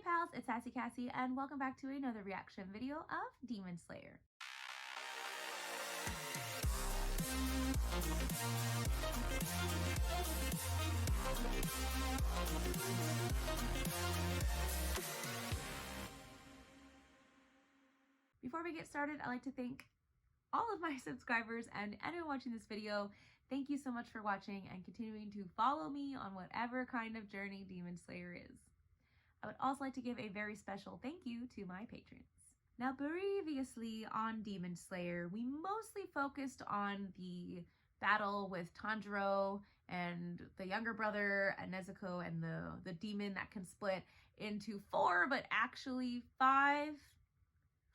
pals, it's Sassy Cassie, and welcome back to another reaction video of Demon Slayer. Before we get started, I'd like to thank all of my subscribers and anyone watching this video. Thank you so much for watching and continuing to follow me on whatever kind of journey Demon Slayer is. I would also like to give a very special thank you to my patrons. Now, previously on Demon Slayer, we mostly focused on the battle with Tanjiro and the younger brother and Nezuko and the demon that can split into four, but actually five.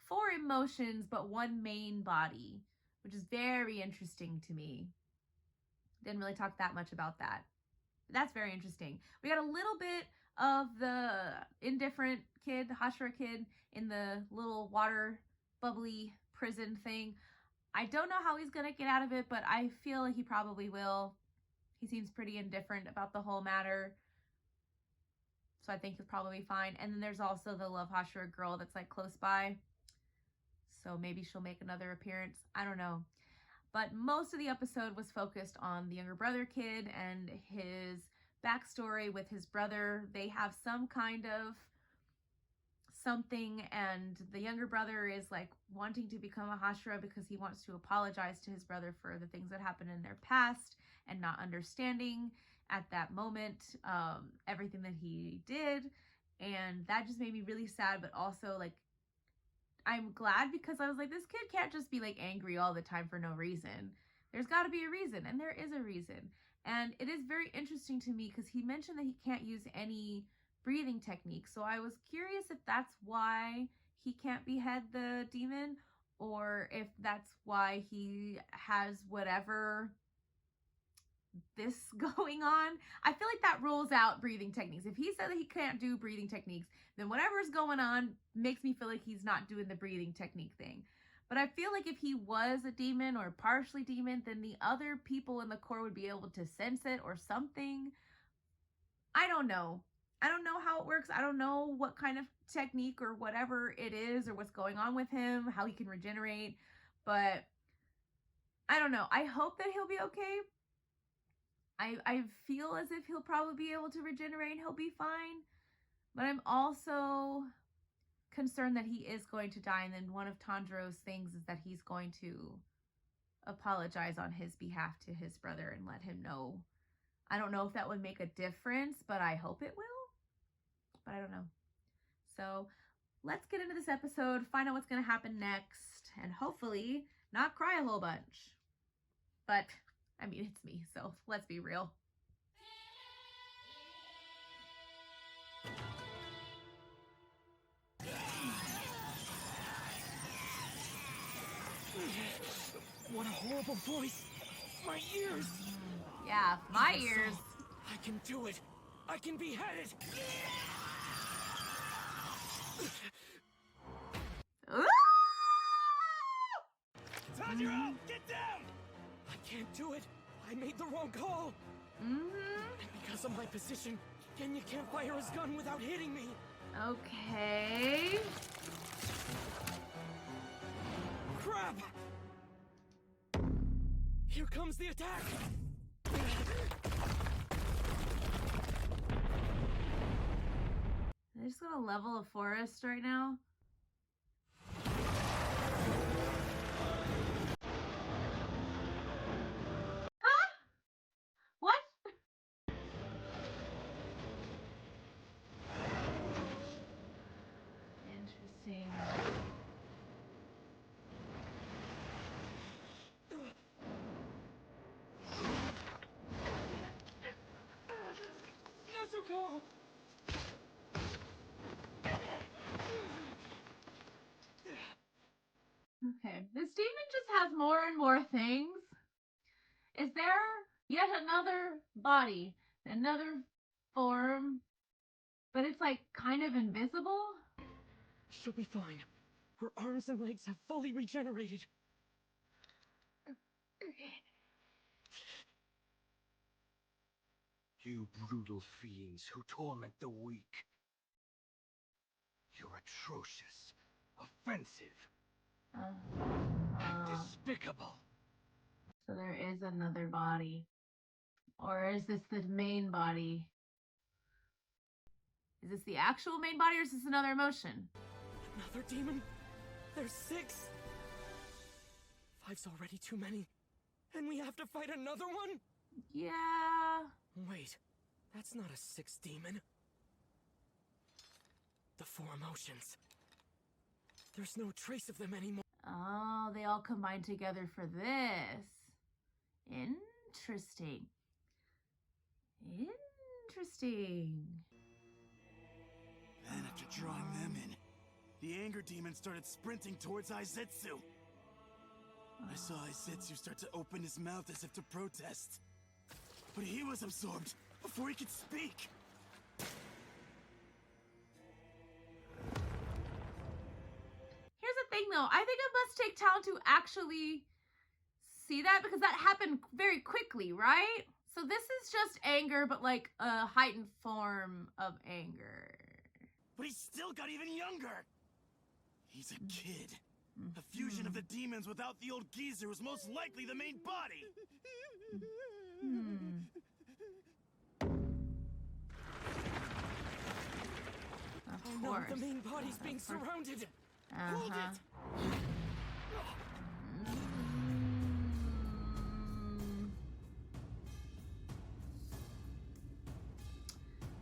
Four emotions, but one main body, which is very interesting to me. Didn't really talk that much about that. That's very interesting. We got a little bit of the indifferent kid, the Hashira kid, in the little water bubbly prison thing. I don't know how he's gonna get out of it, but I feel like he probably will. He seems pretty indifferent about the whole matter, so I think he'll probably be fine. And then there's also the Love Hashira girl that's like close by, so maybe she'll make another appearance. I don't know. But most of the episode was focused on the younger brother kid and his backstory with his brother. They have some kind of something, and the younger brother is like wanting to become a Hashira because he wants to apologize to his brother for the things that happened in their past and not understanding at that moment everything that he did. And that just made me really sad, but also like I'm glad, because I was like, this kid can't just be like angry all the time for no reason. There's got to be a reason, and there is a reason. And it is very interesting to me because he mentioned that he can't use any breathing techniques. So I was curious if that's why he can't behead the demon, or if that's why he has whatever this going on. I feel like that rules out breathing techniques. If he said that he can't do breathing techniques, then whatever's going on makes me feel like he's not doing the breathing technique thing. But I feel like if he was a demon or partially demon, then the other people in the Corps would be able to sense it or something. I don't know. I don't know how it works. I don't know what kind of technique or whatever it is or what's going on with him, how he can regenerate. But I don't know. I hope that he'll be okay. I feel as if he'll probably be able to regenerate and he'll be fine. But I'm also concerned that he is going to die. And then one of Tanjiro's things is that he's going to apologize on his behalf to his brother and let him know. I don't know if that would make a difference, but I hope it will. But I don't know. So let's get into this episode, find out what's going to happen next, and hopefully not cry a whole bunch. But I mean, it's me, so let's be real. What a horrible voice! My ears! Yeah, my ears. I can do it! I can behead it! Tanjiro, get down! I can't do it! I made the wrong call! And because of my position, Genya can't fire his gun without hitting me! Okay. Crap! Here comes the attack! I just got a level of forest right now. Huh? What? Interesting. Nezuko! Okay, this demon just has more and more things. Is there yet another body, another form, but it's like kind of invisible? She'll be fine. Her arms and legs have fully regenerated. You brutal fiends who torment the weak. atrocious, offensive, Uh, despicable. so there is another body. Or is this the main body? Is this the actual main body or is this another emotion? Another demon? There's 6. 5's already too many. And we have to fight another one? Yeah. Wait, that's not a 6th demon. The 4 emotions. There's no trace of them anymore. Oh, they all combined together for this. Interesting. Interesting. Then after drawing them in, the anger demon started sprinting towards Aizetsu. I saw Aizetsu start to open his mouth as if to protest. But he was absorbed before he could speak. Here's the thing though, I think it must take talent to actually see that because that happened very quickly, right? So this is just anger, but like a heightened form of anger. But he's still got even younger. He's a kid. A fusion of the demons without the old geezer was most likely the main body. Of No, course. the main body's being surrounded. Hold Uh-huh. it.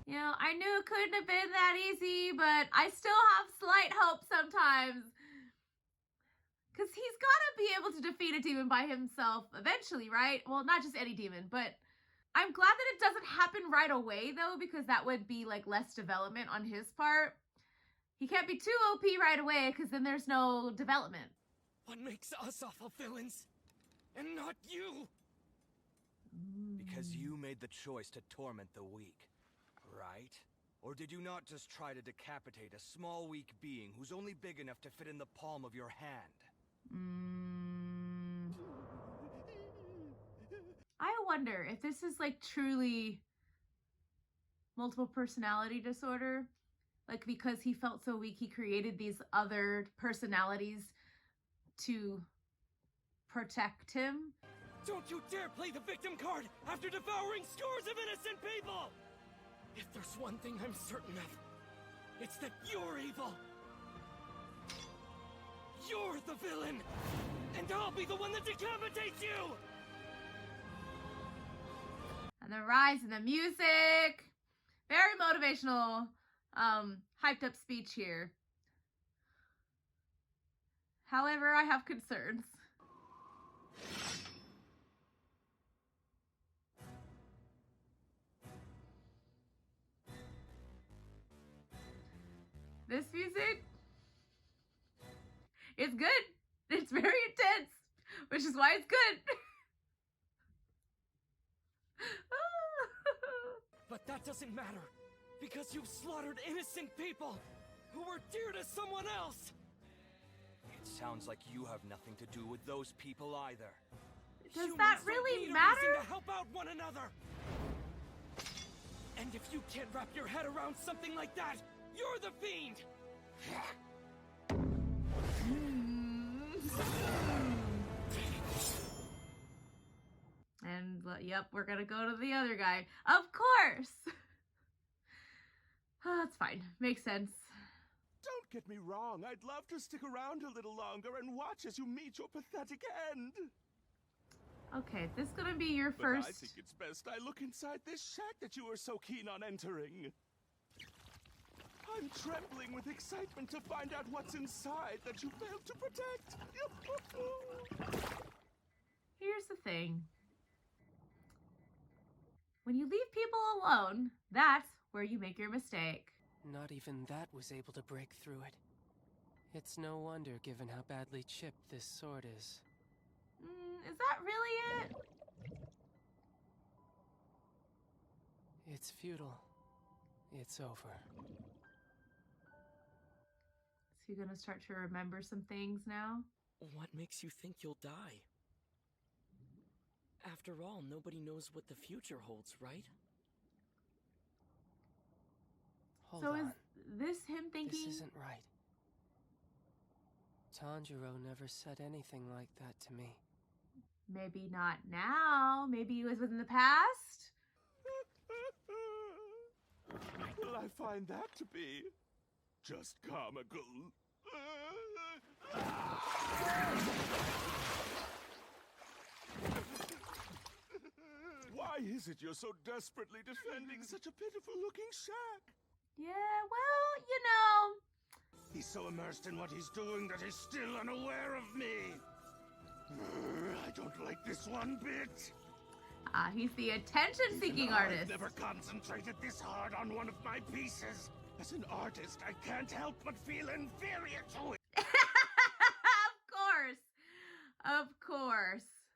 You know, I knew it couldn't have been that easy, but I still have slight hope sometimes. Because he's got to be able to defeat a demon by himself eventually, right? Well, not just any demon, but I'm glad that it doesn't happen right away, though, because that would be, like, less development on his part. He can't be too OP right away, because then there's no development. What makes us awful villains? And not you? Because you made the choice to torment the weak, right? Or did you not just try to decapitate a small, weak being who's only big enough to fit in the palm of your hand? I wonder if this is, like, truly multiple personality disorder. Like, because he felt so weak, he created these other personalities to protect him. Don't you dare play the victim card after devouring scores of innocent people! If there's one thing I'm certain of, it's that you're evil. You're the villain, and I'll be the one that decapitates you! And the rise in the music. Very motivational, hyped up speech here. However, I have concerns. This music is good. It's very intense, which is why it's good. But that doesn't matter, because you've slaughtered innocent people who were dear to someone else! It sounds like you have nothing to do with those people either. Does Humans that don't really need a matter? reason to help out one another! And if you can't wrap your head around something like that, you're the fiend! And, yep, we're gonna go to the other guy. Of course! Oh, that's fine. Makes sense. Don't get me wrong, I'd love to stick around a little longer and watch as you meet your pathetic end. Okay, this is gonna be your But first... I think it's best I look inside this shack that you were so keen on entering. I'm trembling with excitement to find out what's inside that you failed to protect. Here's the thing. When you leave people alone, that's where you make your mistake. Not even that was able to break through it. It's no wonder given how badly chipped this sword is. Is that really it? It's futile. It's over. Is he gonna start to remember some things now? What makes you think you'll die? After all, nobody knows what the future holds, right? Hold So on. is this him thinking? This isn't right. Tanjiro never said anything like that to me. Maybe not now. Maybe it was in the past. Will I find that to be just comical? Why is it you're so desperately defending such a pitiful-looking shack? Yeah, well, you know. He's so immersed in what he's doing that he's still unaware of me. I don't like this one bit. He's the attention-seeking artist. I've never concentrated this hard on one of my pieces. As an artist, I can't help but feel inferior to it. Of course. Of course.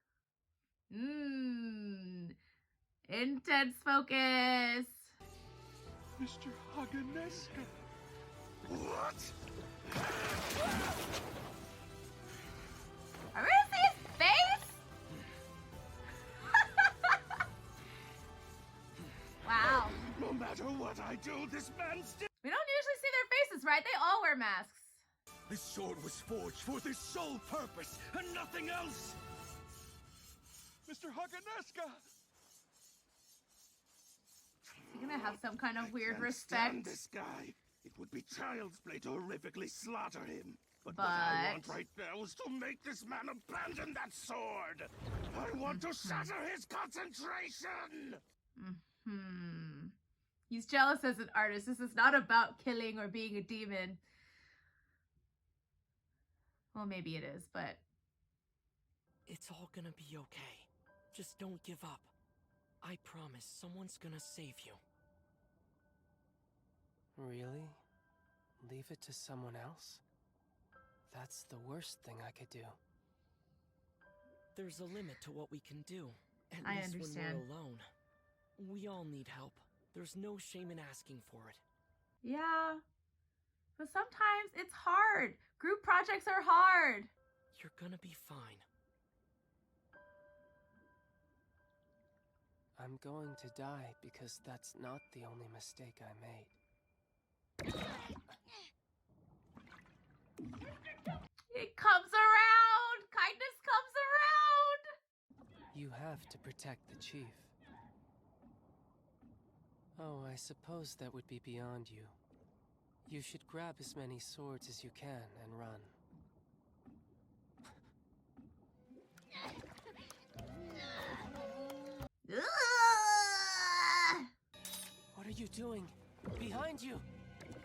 Intense focus. Mr. Haganesca. What? Are we gonna see his face? Wow. No matter what I do, this man still... We don't usually see their faces, right? They all wear masks. This sword was forged for this sole purpose, and nothing else! Mr. Haganesca! You're gonna have some kind of I weird can't respect. stand this guy. It would be child's play to horrifically slaughter him. But what I want right now is to make this man abandon that sword. I want to shatter his concentration. He's jealous as an artist. This is not about killing or being a demon. Well, maybe it is, but... It's all gonna be okay. Just don't give up. I promise someone's gonna save you. Really? Leave it to someone else? That's the worst thing I could do. There's a limit to what we can do. At I least understand. when we're alone. We all need help. There's no shame in asking for it. Yeah. But sometimes it's hard. Group projects are hard. You're gonna be fine. I'm going to die because that's not the only mistake I made. It comes around. Kindness comes around. You have to protect the chief. Oh, I suppose that would be beyond you. You should grab as many swords as you can and run. Ugh! What are you doing? Behind you!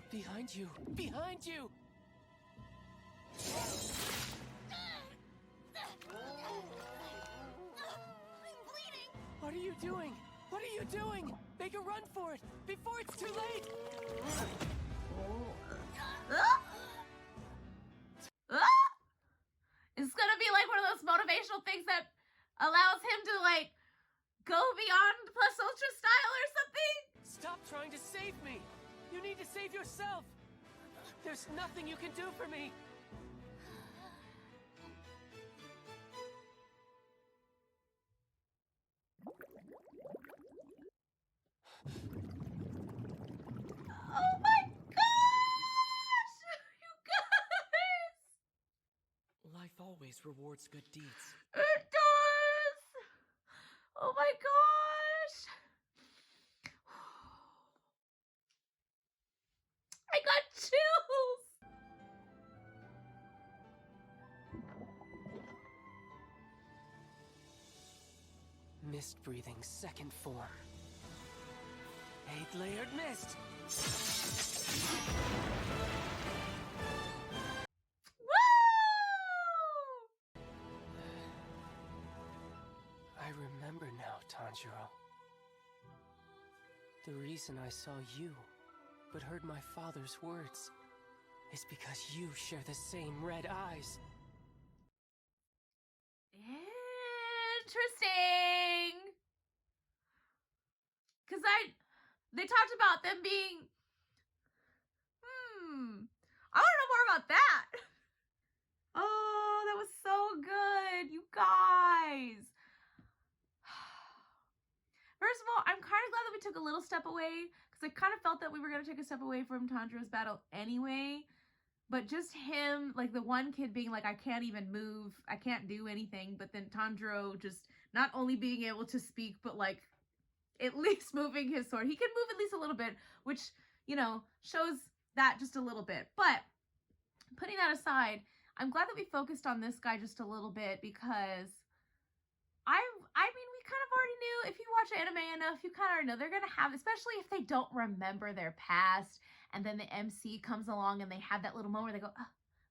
Behind you! Behind you! I'm bleeding! What are you doing? What are you doing? Make a run for it before it's too late! It's gonna be like one of those motivational things that allows him to like go beyond plus ultra style or something. Stop trying to save me! You need to save yourself! There's nothing you can do for me! Oh my gosh! You guys! Life always rewards good deeds. It does! Oh my gosh! I got chills! Mist breathing second form. 8-layered mist! Woo! I remember now, Tanjiro. The reason I saw you, but heard my father's words, is because you share the same red eyes. Interesting. Cause they talked about them being, I want to know more about that. Oh, that was so good, you guys. First of all, I'm kind of glad that we took a little step away because I kind of felt that we were going to take a step away from Tanjiro's battle anyway. But just him, like the one kid being like, I can't even move, I can't do anything. But then Tanjiro just not only being able to speak, but like at least moving his sword. He can move at least a little bit, which, you know, shows that just a little bit. But putting that aside, I'm glad that we focused on this guy just a little bit because I mean, we kind of already knew. If you watch anime enough, you kind of already know they're going to have, especially if they don't remember their past, and then the MC comes along and they have that little moment where they go,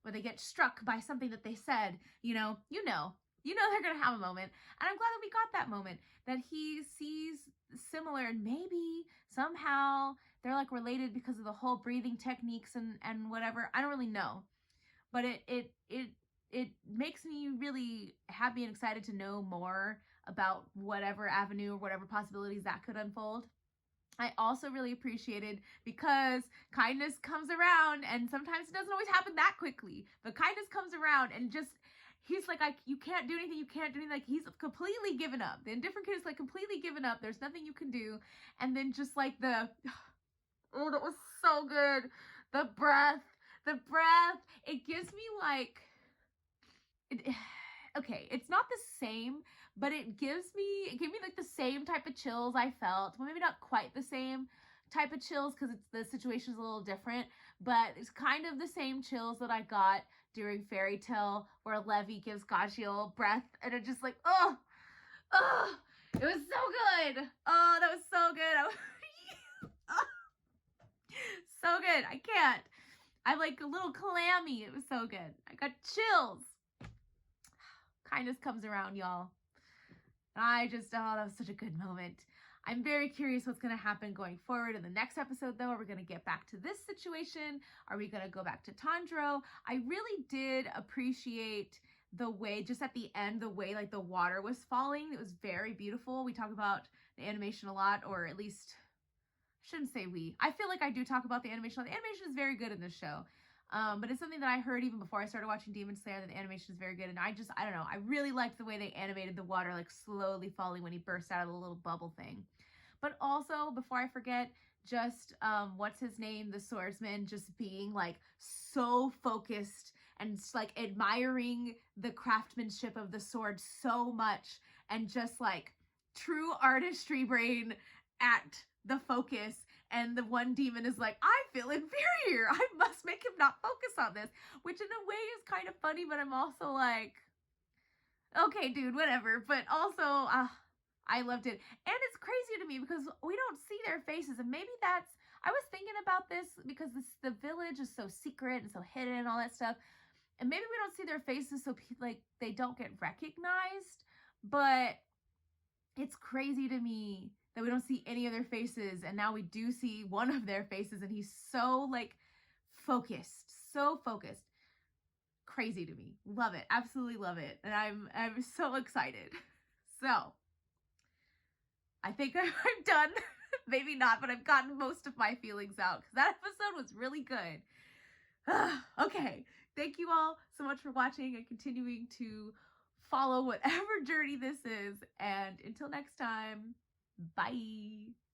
where they get struck by something that they said, you know they're going to have a moment. And I'm glad that we got that moment, that he sees similar, and maybe somehow they're like related because of the whole breathing techniques and whatever. I don't really know. But it makes me really happy and excited to know more about whatever avenue or whatever possibilities that could unfold. I also really appreciated because kindness comes around, and sometimes it doesn't always happen that quickly, but kindness comes around and just, he's like, you can't do anything, like he's completely given up. The indifferent kid is like completely given up, there's nothing you can do. And then just like oh, that was so good. The breath, it gives me like, okay, it's not the same, but it gave me like the same type of chills I felt. Well, maybe not quite the same type of chills because the situation's a little different, but it's kind of the same chills that I got during Fairy Tail where Levi gives Gajeel breath, and it just like, oh, it was so good. Oh, that was so good. So good. I can't. I'm like a little clammy. It was so good. I got chills. Kindness comes around, y'all. And I just, that was such a good moment. I'm very curious what's going to happen going forward in the next episode, though. Are we going to get back to this situation? Are we going to go back to Tanjiro? I really did appreciate the way, just at the end, the way like the water was falling. It was very beautiful. We talk about the animation a lot, or at least, I shouldn't say we. I feel like I do talk about the animation. The animation is very good in this show. But it's something that I heard even before I started watching Demon Slayer, that the animation is very good. And I don't know, I really liked the way they animated the water like slowly falling when he burst out of the little bubble thing. But also, before I forget, just what's his name, the swordsman, just being like so focused and like admiring the craftsmanship of the sword so much, and just like true artistry brain at the focus. And the one demon is like, I feel inferior, I must make him not focus on this, which in a way is kind of funny, but I'm also like, okay, dude, whatever. But also, I loved it. And it's crazy to me because we don't see their faces, and maybe that's, I was thinking about this because the village is so secret and so hidden and all that stuff, and maybe we don't see their faces so like they don't get recognized. But it's crazy to me that we don't see any of their faces, and now we do see one of their faces, and he's so like focused, so focused. Crazy to me. Love it. Absolutely love it. And I'm so excited. So I think I'm done. Maybe not, but I've gotten most of my feelings out because that episode was really good. Okay. Thank you all so much for watching and continuing to follow whatever journey this is. And until next time, bye.